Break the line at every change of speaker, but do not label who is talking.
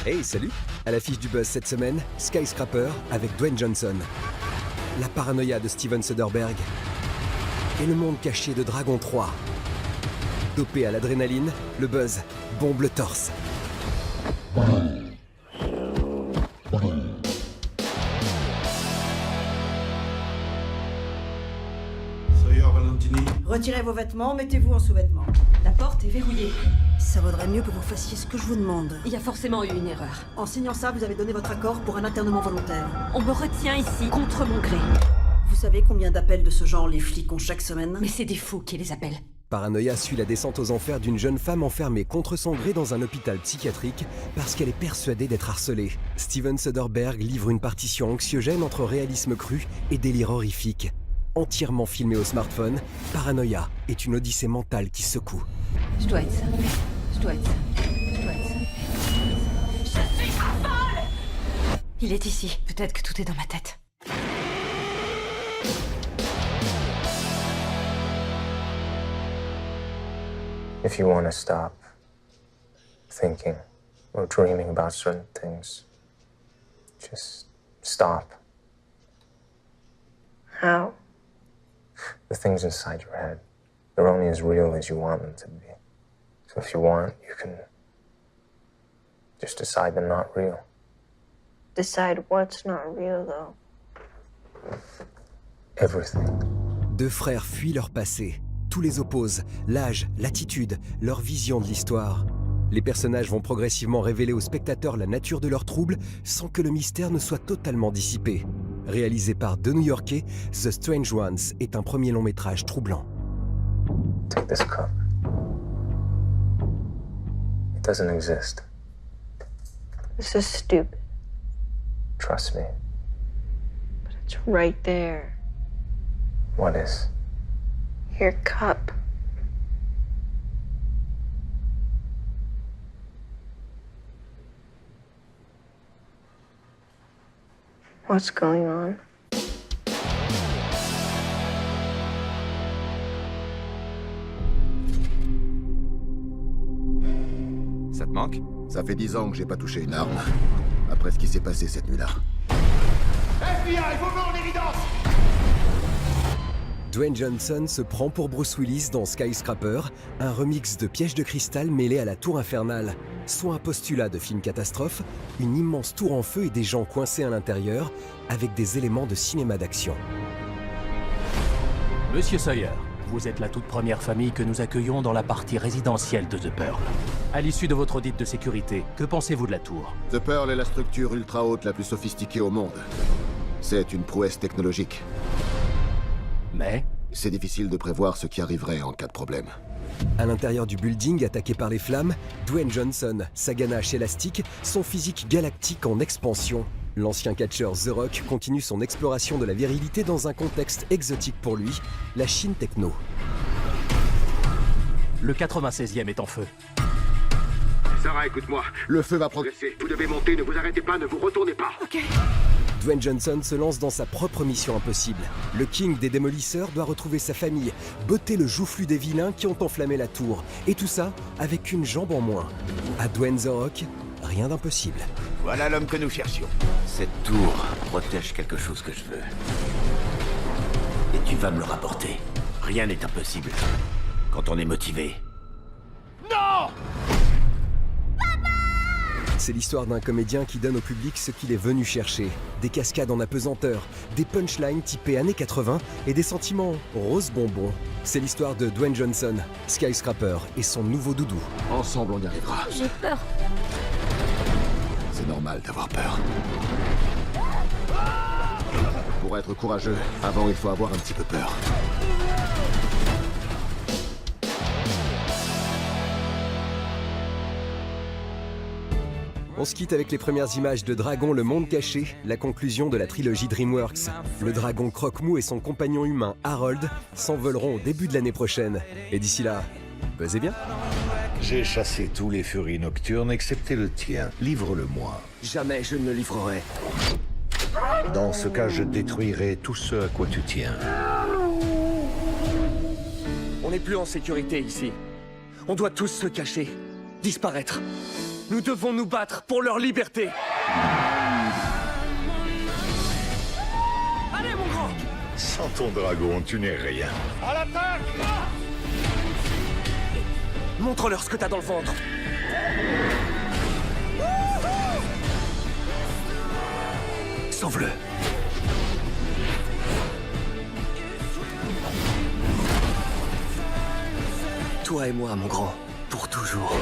Hey, salut! À l'affiche du buzz cette semaine, Skyscraper avec Dwayne Johnson. La paranoïa de Steven Soderbergh. Et le monde caché de Dragon 3. Dopé à l'adrénaline, le buzz bombe le torse.
Sawyer Valentini.
Retirez vos vêtements, mettez-vous en sous-vêtements.
La porte est verrouillée.
Ça vaudrait mieux que vous fassiez ce que je vous demande.
Il y a forcément eu une erreur.
En signant ça, vous avez donné votre accord pour un internement volontaire.
On me retient ici, contre mon gré.
Vous savez combien d'appels de ce genre les flics ont chaque semaine?
Mais c'est des fous qui les appellent.
Paranoia suit la descente aux enfers d'une jeune femme enfermée contre son gré dans un hôpital psychiatrique parce qu'elle est persuadée d'être harcelée. Steven Soderbergh livre une partition anxiogène entre réalisme cru et délire horrifique. Entièrement filmé au smartphone, Paranoia est une odyssée mentale qui secoue.
Je dois être ça. Je dois être ça. Je dois être ça. Je suis folle! Il est ici. Peut-être que tout est dans ma tête.
If you want to stop thinking or dreaming about certain things, just stop.
How?
The things inside your head, they're only as real as you want them to be. So if you want, you can just decide they're not real.
Decide what's not real, though.
Everything.
Deux frères fuient leur passé. Tout les oppose, l'âge, l'attitude, leur vision de l'histoire. Les personnages vont progressivement révéler aux spectateurs la nature de leurs troubles sans que le mystère ne soit totalement dissipé. Réalisé par deux New-Yorkais, The Strange Ones est un premier long métrage troublant.
Take this cup. It doesn't exist.
This is stupid,
Trust me.
but it's right there.
What is?
Your cup. What's going on?
Ça te manque?
Ça fait 10 ans que j'ai pas touché une arme. Après ce qui s'est passé cette nuit-là.
Dwayne Johnson se prend pour Bruce Willis dans Skyscraper, un remix de Piège de cristal mêlé à la tour infernale. Soit un postulat de film catastrophe, une immense tour en feu et des gens coincés à l'intérieur, avec des éléments de cinéma d'action.
Monsieur Sawyer, vous êtes la toute première famille que nous accueillons dans la partie résidentielle de The Pearl. À l'issue de votre audit de sécurité, que pensez-vous de la tour?
The Pearl est la structure ultra haute la plus sophistiquée au monde. C'est une prouesse technologique.
Mais
C'est difficile de prévoir ce qui arriverait en cas de problème.
À l'intérieur du building attaqué par les flammes, Dwayne Johnson, sa ganache élastique, son physique galactique en expansion. L'ancien catcheur The Rock continue son exploration de la virilité dans un contexte exotique pour lui, la Chine techno.
le 96e est en feu.
Sarah, écoute-moi.
Le feu va progresser.
Vous devez monter, ne vous arrêtez pas, ne vous retournez pas.
Dwayne Johnson se lance dans sa propre mission impossible. Le king des démolisseurs doit retrouver sa famille, botter le joufflu des vilains qui ont enflammé la tour. Et tout ça avec une jambe en moins. À Dwayne The Rock, rien d'impossible.
Voilà l'homme que nous cherchions.
Cette tour protège quelque chose que je veux. Et tu vas me le rapporter. Rien n'est impossible quand on est motivé.
C'est l'histoire d'un comédien qui donne au public ce qu'il est venu chercher. Des cascades en apesanteur, des punchlines typées années 80 et des sentiments rose bonbon. C'est l'histoire de Dwayne Johnson, Skyscraper et son nouveau doudou.
Ensemble, on y arrivera.
J'ai peur.
C'est normal d'avoir peur. Pour être courageux, avant, il faut avoir un petit peu peur.
On se quitte avec les premières images de Dragon le monde caché, la conclusion de la trilogie DreamWorks. Le dragon Croque-Mou et son compagnon humain Harold s'envoleront au début de l'année prochaine. Et d'ici là, buzzez bien.
J'ai chassé tous les furies nocturnes excepté le tien. Livre-le-moi.
Jamais je ne le livrerai.
Dans ce cas, je détruirai tout ce à quoi tu tiens.
On n'est plus en sécurité ici. On doit tous se cacher, disparaître.
Nous devons nous battre pour leur liberté. Allez, mon grand!
Sans ton dragon, tu n'es rien.
À l'attaque! Montre-leur ce que t'as dans le ventre. Sauve-le. Toi et moi, mon grand, pour toujours.